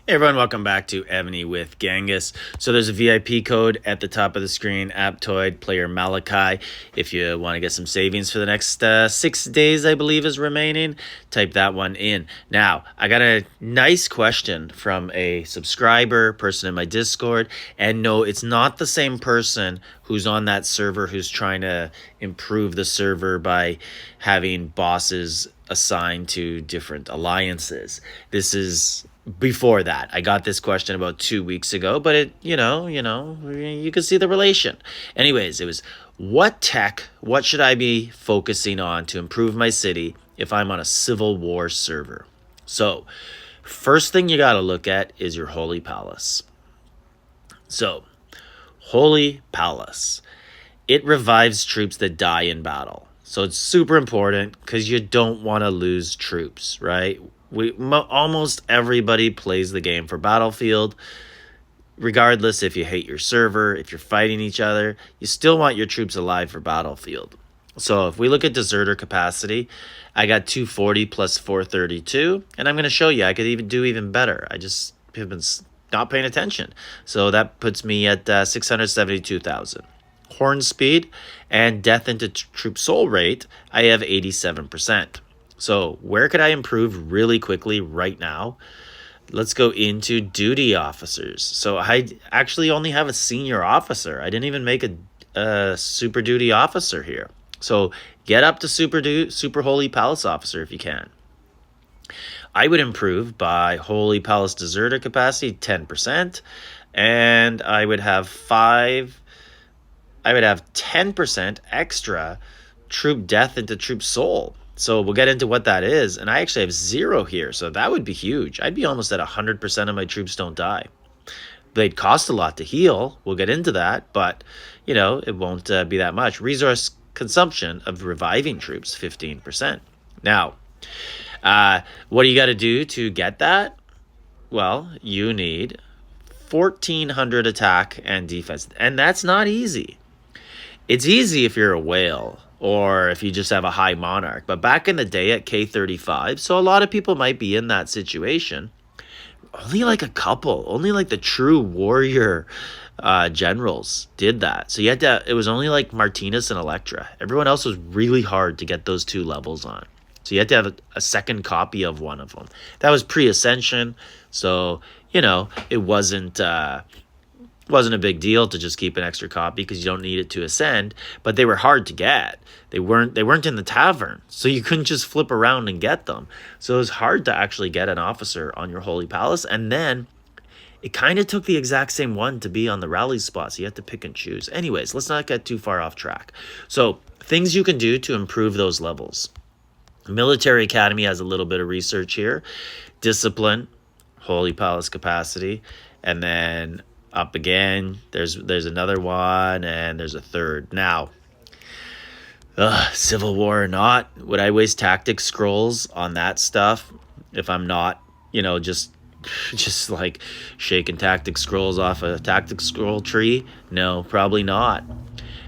Hey everyone, welcome back to Evony with Genghis. So there's a VIP code at the top of the screen, Aptoide, player Malachi. If you want to get some savings for the next 6 days, I believe is remaining, type that one in. Now, I got a nice question from a subscriber, person in my Discord, and no, it's not the same person who's on that server who's trying to improve the server by having bosses assigned to different alliances. This is before that. I got this question about 2 weeks ago, but you can see the relation. Anyways, it was what should I be focusing on to improve my city if I'm on a Civil War server? So, first thing you got to look at is your Holy Palace. So, Holy Palace. It revives troops that die in battle. So it's super important because you don't want to lose troops, right? Almost everybody plays the game for Battlefield. Regardless if you hate your server, if you're fighting each other, you still want your troops alive for Battlefield. So if we look at deserter capacity, I got 240 plus 432, and I'm going to show you I could even do even better. I just have been not paying attention. So that puts me at 672,000. Horn speed and death into troop soul rate, I have 87%. So where could I improve really quickly right now? Let's go into duty officers. So I actually only have a senior officer. I didn't even make a super duty officer here. So get up to super Holy Palace officer if you can. I would improve by Holy Palace deserter capacity 10%, and I would have 10% extra troop death into troop soul. So we'll get into what that is. And I actually have 0 here. So that would be huge. I'd be almost at 100% of my troops don't die. They'd cost a lot to heal. We'll get into that. But, it won't be that much. Resource consumption of reviving troops, 15%. Now, what do you got to do to get that? Well, you need 1,400 attack and defense. And that's not easy. It's easy if you're a whale or if you just have a high monarch. But back in the day at K35, so a lot of people might be in that situation. Only like a couple, only like the true warrior generals did that. So it was only like Martinez and Electra. Everyone else was really hard to get those 2 levels on. So you had to have a second copy of one of them. That was pre-Ascension. So, it wasn't a big deal to just keep an extra copy because you don't need it to ascend, but they were hard to get. They weren't in the tavern, so you couldn't just flip around and get them. So it was hard to actually get an officer on your Holy Palace, and then it kind of took the exact same one to be on the rally spot, so you have to pick and choose. Anyways, let's not get too far off track. So things you can do to improve those levels. Military Academy has a little bit of research here. Discipline, Holy Palace capacity, and then up again, there's another one, and there's a third. Now, Civil War or not, would I waste tactic scrolls on that stuff if I'm not, just like shaking tactic scrolls off a tactic scroll tree? No, probably not.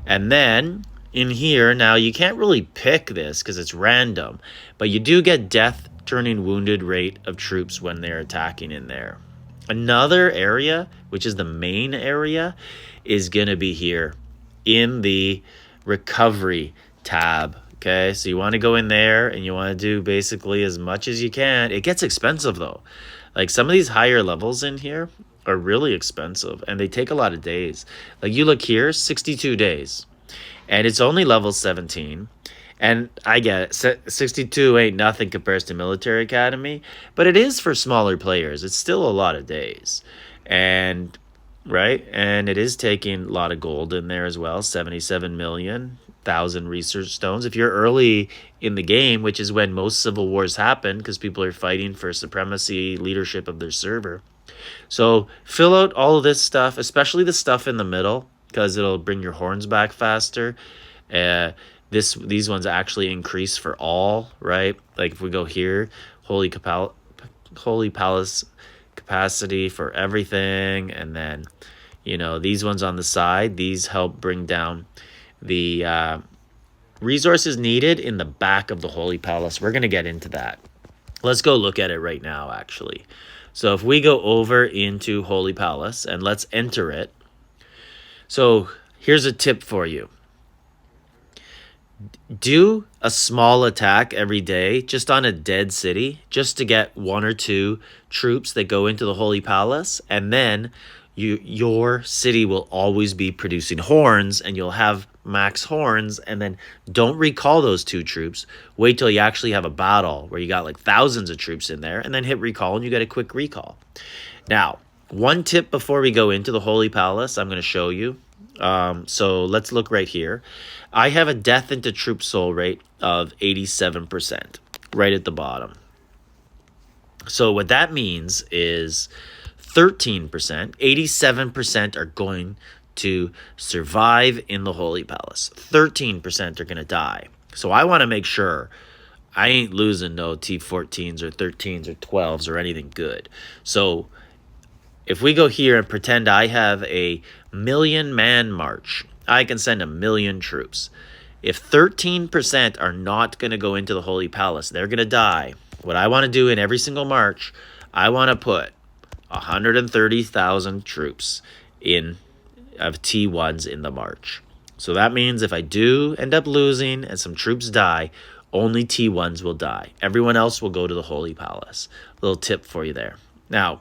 And then in here, now you can't really pick this because it's random, but you do get death turning wounded rate of troops when they're attacking in there. Another area, which is the main area, is going to be here in the recovery tab. Okay, so you want to go in there and you want to do basically as much as you can. It gets expensive though. Like some of these higher levels in here are really expensive and they take a lot of days. Like you look here, 62 days. And it's only level 17. And I get it, 62 ain't nothing compared to Military Academy, but it is for smaller players. It's still a lot of days. And it is taking a lot of gold in there as well, 77 million, 1,000 research stones. If you're early in the game, which is when most civil wars happen because people are fighting for supremacy, leadership of their server. So fill out all of this stuff, especially the stuff in the middle, because it'll bring your horns back faster. These ones actually increase for all, right? Like if we go here, Holy Palace capacity for everything, and then these ones on the side, these help bring down the resources needed in the back of the Holy Palace. We're going to get into that. Let's go look at it right now, actually. So if we go over into Holy Palace and let's enter it. So here's a tip for you. Do a small attack every day just on a dead city, just to get 1 or 2 troops that go into the Holy Palace, and then your city will always be producing horns, and you'll have max horns. And then don't recall those 2 troops. Wait till you actually have a battle where you got like thousands of troops in there, and then hit recall and you get a quick recall. Now, one tip before we go into the Holy Palace, I'm going to show you. So let's look right here. I have a death into troop soul rate of 87%, right at the bottom. So what that means is 13%, 87% are going to survive in the Holy Palace. 13% are going to die. So I want to make sure I ain't losing no T14s or 13s or 12s or anything good. So if we go here and pretend I have a 1,000,000-man march, I can send 1,000,000 troops. If 13% are not going to go into the Holy Palace, they're going to die. What I want to do in every single march, I want to put 130,000 troops of T1s in the march. So that means if I do end up losing and some troops die, only T1s will die. Everyone else will go to the Holy Palace. Little tip for you there. Now,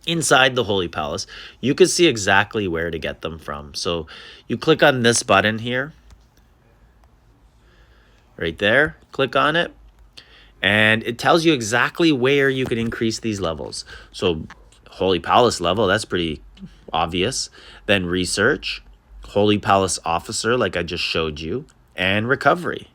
inside the Holy Palace, you can see exactly where to get them from. So you click on this button here, right there, click on it, and it tells you exactly where you can increase these levels. So Holy Palace level, that's pretty obvious. Then research, Holy Palace officer, like I just showed you, and recovery.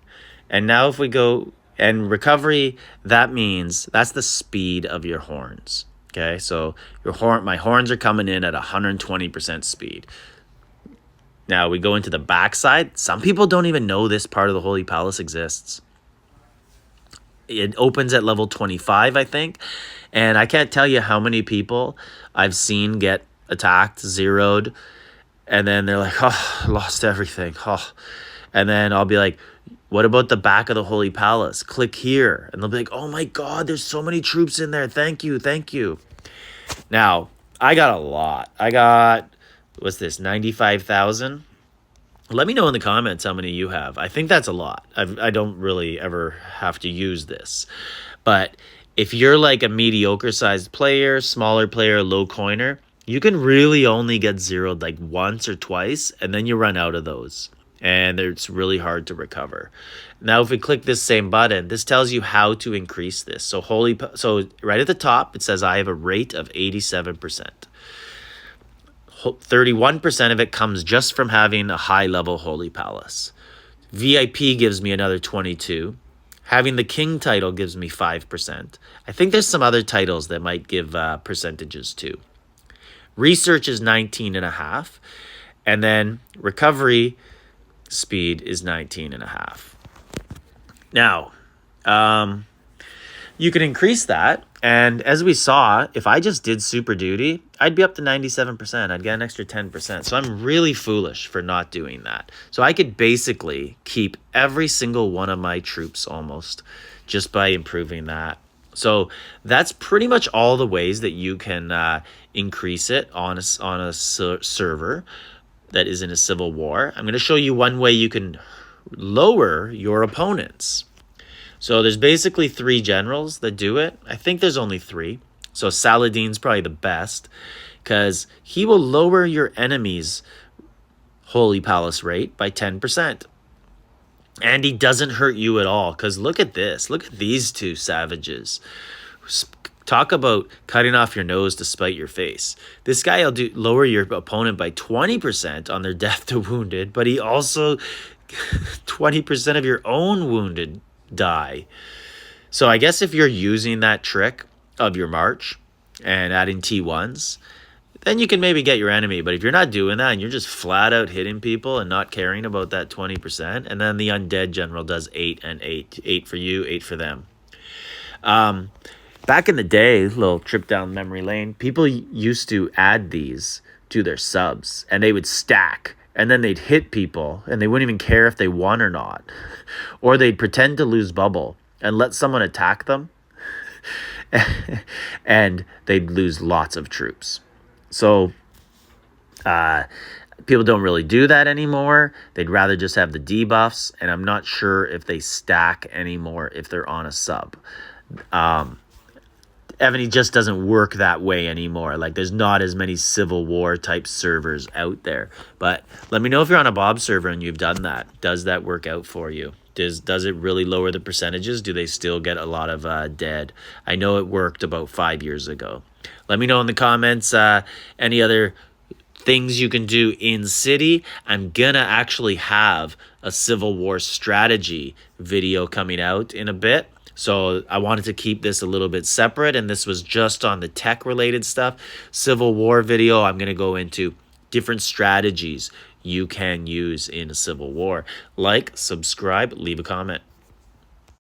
And now if we go, and recovery, that means that's the speed of your horns. Okay, so my horns are coming in at 120% speed. Now we go into the backside. Some people don't even know this part of the Holy Palace exists. It opens at level 25, I think. And I can't tell you how many people I've seen get attacked, zeroed, and then they're like, oh, I lost everything. Oh. And then I'll be like, what about the back of the Holy Palace? Click here. And they'll be like, oh my God, there's so many troops in there. Thank you, thank you. Now, I got a lot. I got, what's this, 95,000? Let me know in the comments how many you have. I think that's a lot. I don't really ever have to use this. But if you're like a mediocre-sized player, smaller player, low coiner, you can really only get zeroed like once or twice, and then you run out of those. And it's really hard to recover. Now, if we click this same button, this tells you how to increase this. So right at the top, it says I have a rate of 87%. 31% of it comes just from having a high-level Holy Palace. VIP gives me another 22. Having the King title gives me 5%. I think there's some other titles that might give percentages too. Research is 19.5. And then recovery speed is 19.5. Now, you can increase that. And as we saw, if I just did Super Duty, I'd be up to 97%. I'd get an extra 10%. So I'm really foolish for not doing that. So I could basically keep every single one of my troops almost just by improving that. So that's pretty much all the ways that you can increase it on a server that is in a civil war. I'm going to show you one way you can lower your opponents. So there's basically 3 generals that do it. I think there's only 3. So Saladin's probably the best because he will lower your enemy's Holy Palace rate by 10%. And he doesn't hurt you at all because look at this. Look at these 2 savages. Talk about cutting off your nose to spite your face. This guy will lower your opponent by 20% on their death to wounded, but he also 20% of your own wounded die. So I guess if you're using that trick of your march and adding T1s, then you can maybe get your enemy. But if you're not doing that and you're just flat out hitting people and not caring about that 20%, and then the undead general does 8 and 8. 8 for you, 8 for them. Back in the day, little trip down memory lane, people used to add these to their subs, and they would stack, and then they'd hit people, and they wouldn't even care if they won or not. Or they'd pretend to lose bubble, and let someone attack them, and they'd lose lots of troops. So people don't really do that anymore. They'd rather just have the debuffs, and I'm not sure if they stack anymore if they're on a sub. Evony just doesn't work that way anymore. Like, there's not as many Civil War type servers out there. But let me know if you're on a Bob server and you've done that. Does that work out for you? Does it really lower the percentages? Do they still get a lot of dead? I know it worked about 5 years ago. Let me know in the comments any other things you can do in city. I'm gonna actually have a Civil War strategy video coming out in a bit. So I wanted to keep this a little bit separate, and this was just on the tech related stuff. Civil War video, I'm going to go into different strategies you can use in a Civil War. Like, subscribe, leave a comment.